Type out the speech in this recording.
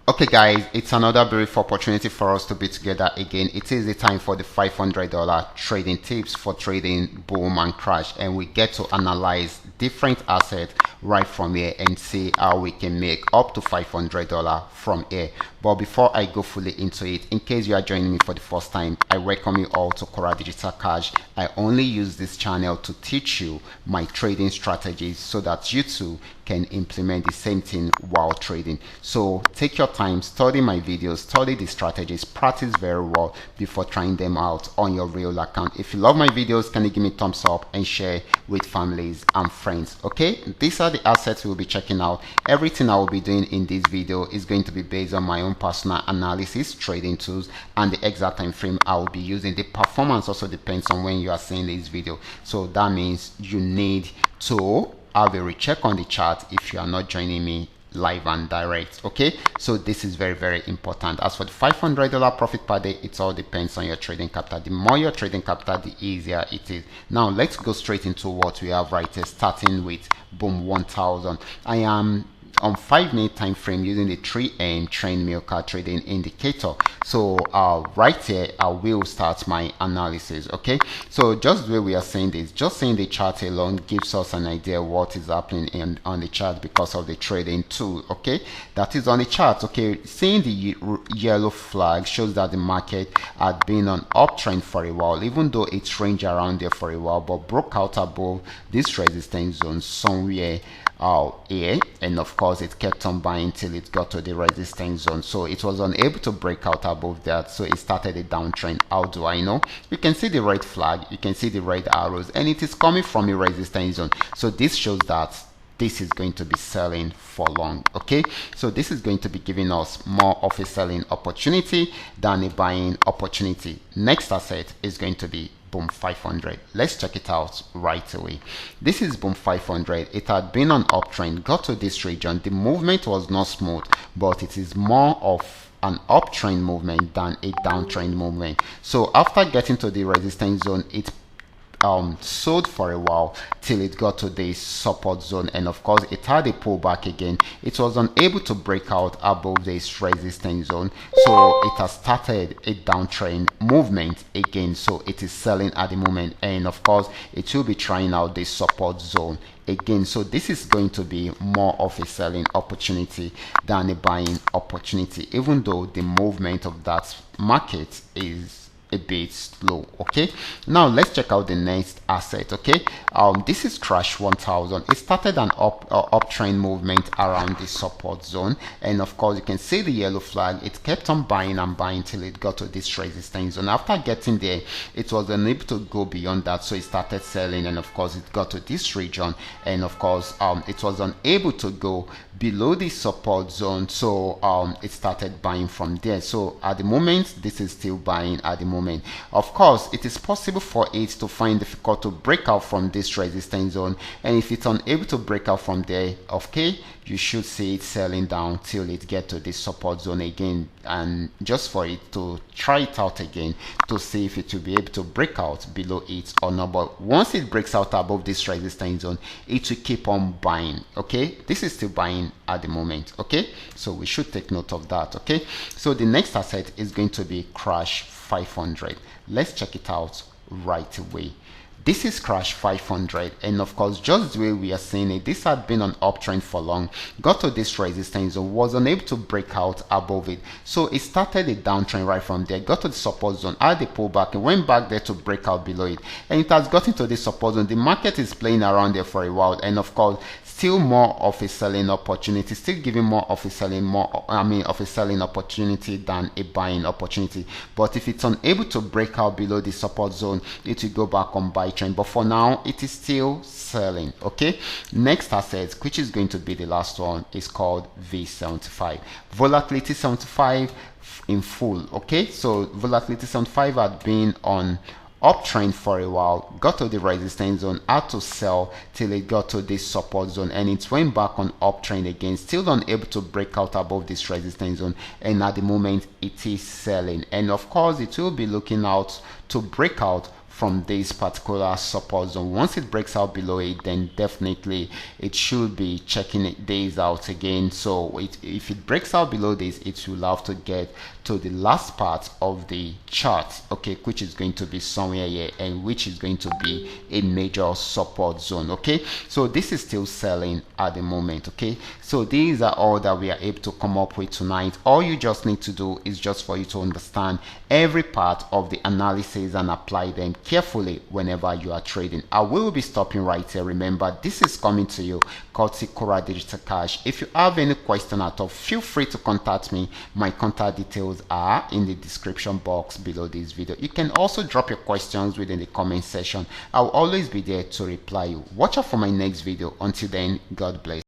Okay guys, it's another brief opportunity for us to be together again. It is the time for the $500 trading tips for trading boom and crash, and we get to analyze different assets right from here and see how we can make up to $500 from here. But before I go fully into it, in case you are joining me for the first time, I welcome you all to Qora Digital Cash. I only use this channel to teach you my trading strategies so that you too can implement the same thing while trading. So take your time, study my videos, study the strategies, practice very well before trying them out on your real account. If you love my videos, can you give me a thumbs up and share with families and friends? Okay, these are the assets we'll be checking out. Everything I will be doing in this video is going to be based on my own personal analysis, trading tools, and the exact time frame I will be using. The performance also depends on when you are seeing this video, so that means you need to have a recheck on the chart if you are not joining me live and direct. Okay, so this is very important. As for the $500 profit per day, it all depends on your trading capital. The more your trading capital, the easier it is. Now let's go straight into what we have right here, starting with boom 1000. I am on 5-minute time frame using the 3M trend milker trading indicator. So right here I will start my analysis. Okay, so just the way we are saying this, just seeing the chart alone gives us an idea what is happening on the chart because of the trading tool. Okay, that is on the chart. Okay, seeing the yellow flag shows that the market had been on uptrend for a while, even though it's ranged around there for a while, but broke out above this resistance zone somewhere here, and of course it kept on buying till it got to the resistance zone. So it was unable to break out above that, so it started a downtrend. How do I know? You can see the red flag, you can see the red arrows, and it is coming from a resistance zone. So this shows that this is going to be selling for long. Okay, so this is going to be giving us more of a selling opportunity than a buying opportunity. Next asset is going to be boom 500. Let's check it out right away. This is boom 500. It had been on uptrend, got to this region. The movement was not smooth, but it is more of an uptrend movement than a downtrend movement. So after getting to the resistance zone, it sold for a while till it got to the support zone, and of course it had a pullback again. It was unable to break out above this resistance zone, so it has started a downtrend movement again. So it is selling at the moment, and of course it will be trying out the support zone again. So this is going to be more of a selling opportunity than a buying opportunity, even though the movement of that market is a bit slow. Okay, now let's check out the next asset. Okay, this is crash 1000. It started an uptrend movement around the support zone, and of course you can see the yellow flag. It kept on buying and buying till it got to this resistance zone. After getting there, it was unable to go beyond that, so it started selling, and of course it got to this region, and of course it was unable to go below the support zone, so it started buying from there. So at the moment this is still buying at the moment. Of course it is possible for it to find difficult to break out from this resistance zone, and if it's unable to break out from there, okay, you should see it selling down till it get to this support zone again, and just for it to try it out again to see if it will be able to break out below it or not. But once it breaks out above this resistance zone, it will keep on buying. Okay, this is still buying at the moment. Okay, so we should take note of that. Okay, so the next asset is going to be crash 500. Let's check it out right away. This is crash 500, and of course just the way we are seeing it, this had been on uptrend for long, got to this resistance zone, was unable to break out above it, so it started a downtrend right from there, got to the support zone, had a pullback and went back there to break out below it, and it has gotten to this support zone. The market is playing around there for a while, and of course still more of a selling opportunity, still giving more of a selling opportunity than a buying opportunity. But if it's unable to break out below the support zone, it will go back on buy trend, but for now it is still selling. Okay, next asset, which is going to be the last one, is called V75. Volatility 75 in full. Okay, so volatility 75 had been on uptrend for a while, got to the resistance zone, had to sell till it got to this support zone, and it went back on uptrend again, still unable to break out above this resistance zone, and at the moment it is selling, and of course it will be looking out to break out from this particular support zone. Once it breaks out below it, then definitely it should be checking days out again. So if it breaks out below this, it will have to get to the last part of the chart, okay, which is going to be somewhere here, and which is going to be a major support zone. Okay, so this is still selling at the moment. Okay, so these are all that we are able to come up with tonight. All you just need to do is just for you to understand every part of the analysis and apply them carefully whenever you are trading. I will be stopping right here. Remember, this is coming to you courtesy Qora Digital Cash. If you have any question at all, feel free to contact me. My contact details are in the description box below this video. You can also drop your questions within the comment section. I'll always be there to reply you. Watch out for my next video. Until then, God bless.